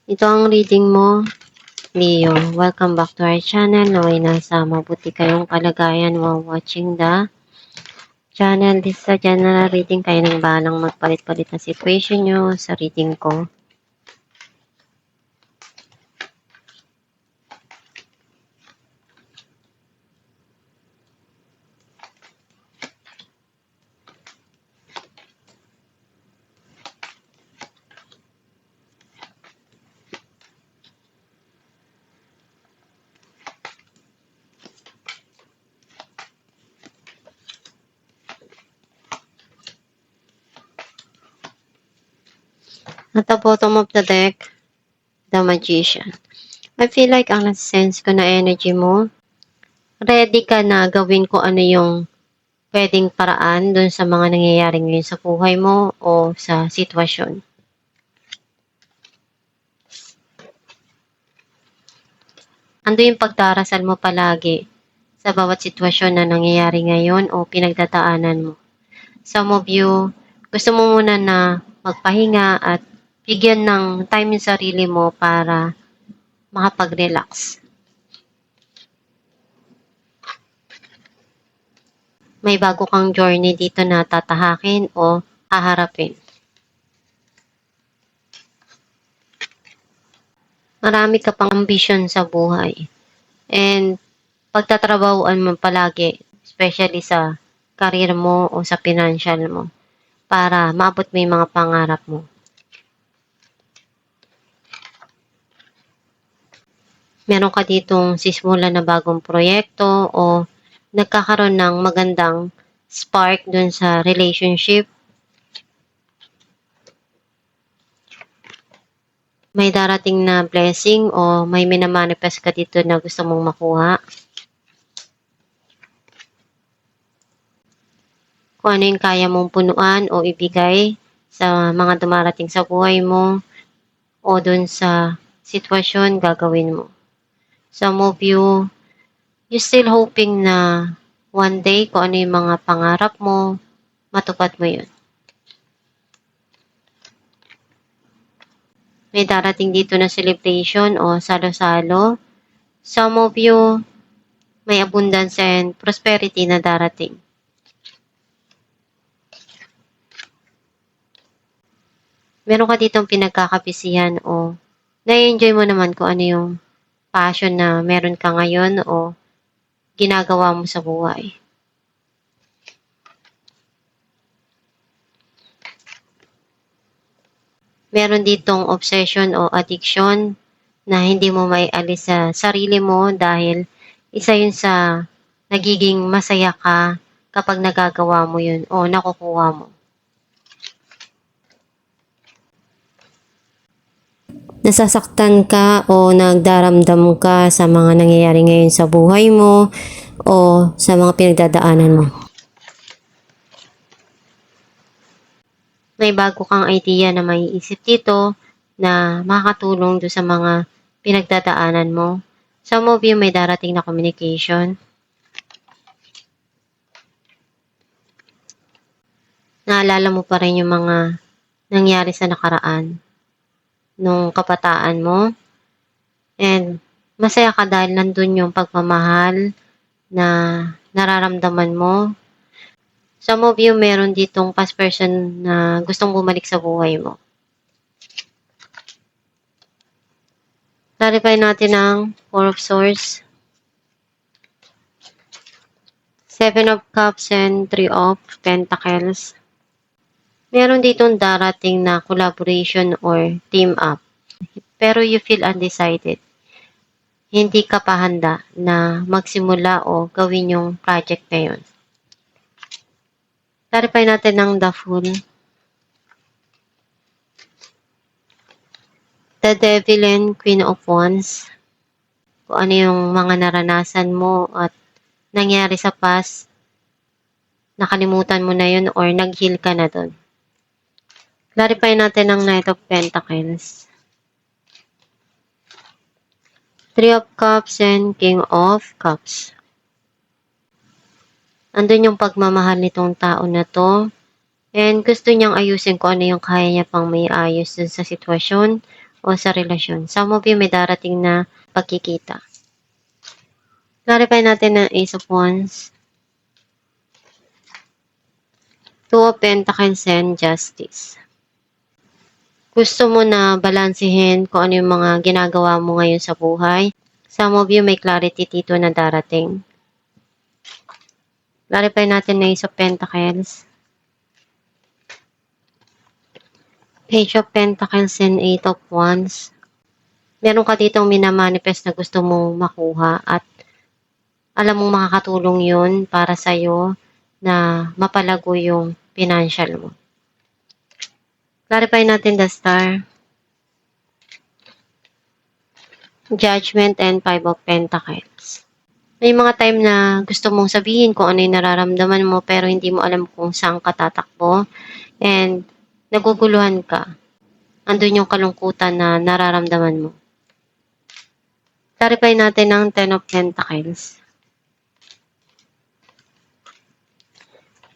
Ito ang reading mo, Leo. Welcome back to our channel. Naway nasa mabuti kayong kalagayan while watching the channel. This is a general reading. Kayo nang bahalang magpalit-palit na situation nyo sa reading ko. At the bottom of the deck, the Magician. I feel like ang nasa-sense ko na energy mo, ready ka na gawin ko ano yung pwedeng paraan dun sa mga nangyayari ngayon sa buhay mo o sa sitwasyon. Ando yung pagdarasal mo palagi sa bawat sitwasyon na nangyayari ngayon o pinagdadaanan mo. Some of you, gusto mo muna na magpahinga at bigyan ng time yung sarili mo para makapag-relax. May bago kang journey dito na tatahakin o haharapin. Marami ka pang ambition sa buhay. And pagtatrabahuan mo palagi, especially sa career mo o sa financial mo, para maabot mo yung mga pangarap mo. Meron ka ditong sismula na bagong proyekto o nagkakaroon ng magandang spark dun sa relationship. May darating na blessing o may minamanifest ka dito na gusto mong makuha. Kung ano yung kaya mong punuan o ibigay sa mga dumarating sa buhay mo o dun sa sitwasyon, gagawin mo. Some of you, you still hoping na one day kung ano yung mga pangarap mo, matupad mo yun. May darating dito na celebration o salo-salo. Some of you, may abundance and prosperity na darating. Meron ka ditong pinagkakabisihan o na-enjoy mo naman kung ano yung passion na meron ka ngayon o ginagawa mo sa buhay. Meron ditong obsession o addiction na hindi mo may alis sa sarili mo dahil isa yun sa nagiging masaya ka kapag nagagawa mo yun o nakukuha mo. Nasasaktan ka o nagdaramdam ka sa mga nangyayari ngayon sa buhay mo o sa mga pinagdadaanan mo. May bago kang idea na may isip dito na makakatulong do sa mga pinagdadaanan mo. Some of you may darating na communication. Naalala mo pa rin yung mga nangyari sa nakaraan nung kabataan mo. And masaya ka dahil nandun yung pagmamahal na nararamdaman mo. Some of you meron ditong past person na gustong bumalik sa buhay mo. Clarify natin ang Four of Swords, Seven of Cups, and Three of Pentacles. Meron ditong darating na collaboration or team up. Pero you feel undecided. Hindi ka pa handa na magsimula o gawin yung project na yun. Clarify natin ang The Fool, The Devil, and Queen of Wands. Kung ano yung mga naranasan mo at nangyari sa past, nakalimutan mo na yun or nag-heal ka na dun. Clarify natin ang Knight of Pentacles, Three of Cups, and King of Cups. Andun yung pagmamahal nitong tao na to. And gusto niyang ayusin kung ano yung kaya niya pang may ayos dun sa sitwasyon o o sa relasyon. Some of you may darating na pagkikita. Clarify natin ng Ace of Wands, Two of Pentacles and Justice. Gusto mo na balansehin kung ano yung mga ginagawa mo ngayon sa buhay. Some of you may clarity dito na darating. Clarify natin ng Ace of Pentacles, Page of Pentacles and Eight of Wands. Meron ka ditong minamanifest na gusto mong makuha at alam mong makakatulong yun para sa'yo na mapalago yung financial mo. Clarify natin the Star, Judgment and Five of Pentacles. May mga time na gusto mong sabihin kung ano yung nararamdaman mo pero hindi mo alam kung saan ka tatakbo and naguguluhan ka. Andun yung kalungkutan na nararamdaman mo. Clarify natin ang Ten of Pentacles,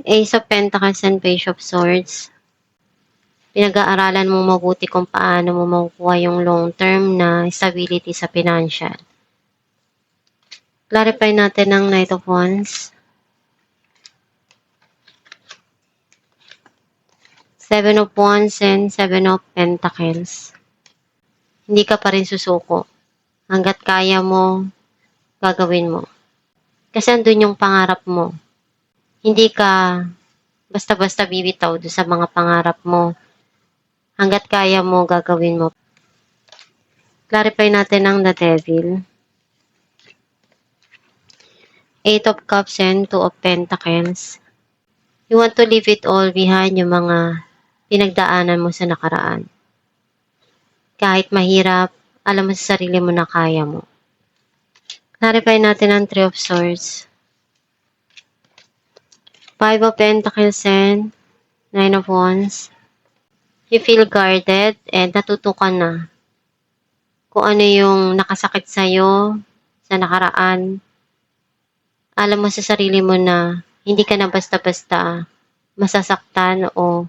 Ace of Pentacles and Page of Swords. Pinag-aaralan mong mabuti kung paano mo makukuha yung long-term na stability sa financial. Clarify natin ang Knight of Wands, Seven of Wands and Seven of Pentacles. Hindi ka pa rin susuko. Hanggat kaya mo, gagawin mo. Kasi andun yung pangarap mo. Hindi ka basta-basta bibitaw doon sa mga pangarap mo. Hanggat kaya mo, gagawin mo. Clarify natin ang The Devil, Eight of Cups and Two of Pentacles. You want to leave it all behind, yung mga pinagdaanan mo sa nakaraan. Kahit mahirap, alam mo sa sarili mo na kaya mo. Clarify natin ang Three of Swords, Five of Pentacles and Nine of Wands. You feel guarded and natutukan na kung ano yung nakasakit sa'yo sa nakaraan. Alam mo sa sarili mo na hindi ka na basta-basta masasaktan o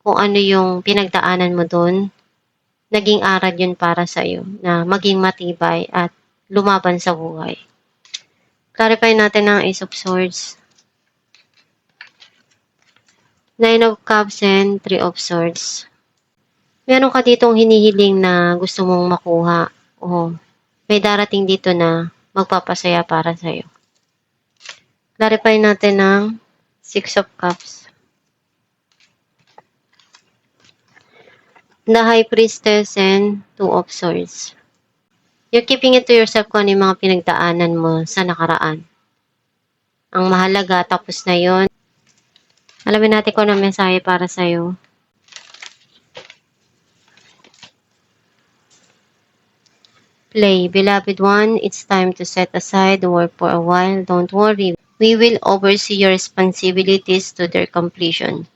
kung ano yung pinagdaanan mo doon. Naging aral yun para sa'yo na maging matibay at lumaban sa buhay. Clarify natin ang Ace of Swords, Nine of Cups and Three of Swords. Meron ka ditong hinihiling na gusto mong makuha o may darating dito na magpapasaya para sa'yo. Clarify natin ang Six of Cups, the High Priestess and Two of Swords. You're keeping it to yourself kung ano yung mga pinagdaanan mo sa nakaraan. Ang mahalaga, tapos na yon. Alamin natin kung ano mensahe para sa'yo. Play. Beloved one, it's time to set aside the work for a while. Don't worry. We will oversee your responsibilities to their completion.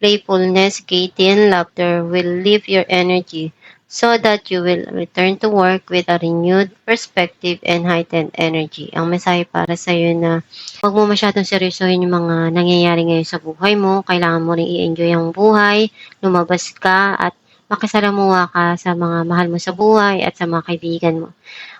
Playfulness, gaiety, and laughter will lift your energy so that you will return to work with a renewed perspective and heightened energy. Ang mensahe para sa iyo na huwag mo masyadong seryosohin yung mga nangyayari ngayon sa buhay mo. Kailangan mo rin i-enjoy ang buhay, lumabas ka at makisalamuha ka sa mga mahal mo sa buhay at sa mga kaibigan mo.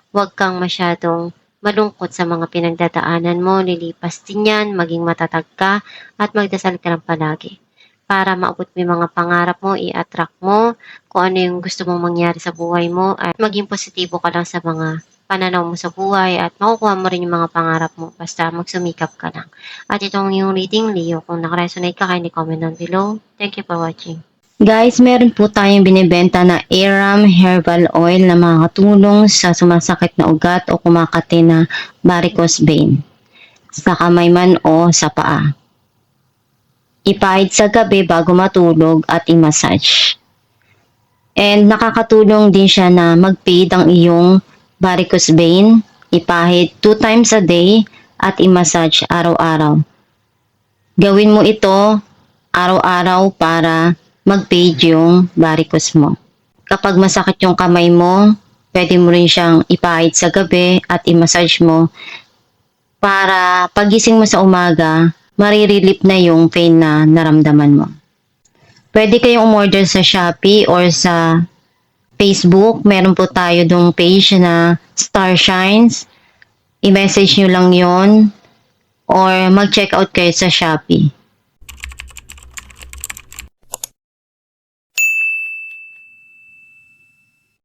Huwag kang masyadong malungkot sa mga pinagdadaanan mo, lilipas din yan, maging matatag ka, at magdasal ka lang palagi. Para maabot mo yung mga pangarap mo, i-attract mo kung ano yung gusto mong mangyari sa buhay mo, at maging positibo ka lang sa mga pananaw mo sa buhay, at makukuha mo rin yung mga pangarap mo, basta magsumikap ka lang. At itong yung reading, Leo, kung nakaresonate ka, kindly comment down below. Thank you for watching. Guys, meron po tayong binibenta na Aram Herbal Oil na makakatulong sa sumasakit na ugat o kumakati na varicose vein sa kamay man o sa paa. Ipahid sa gabi bago matulog at i-massage. And nakakatulong din siya na mag-fade ang iyong varicose vein. Ipahid 2 times a day at i-massage araw-araw. Gawin mo ito araw-araw para mag-fade yung varicose mo. Kapag masakit yung kamay mo, pwede mo rin siyang ipahid sa gabi at i-massage mo para pagising mo sa umaga, marirelieve na yung pain na naramdaman mo. Pwede kayong umorder sa Shopee or sa Facebook, meron po tayo dong page na Starshines. I-message nyo lang yon or mag-check out kayo sa Shopee.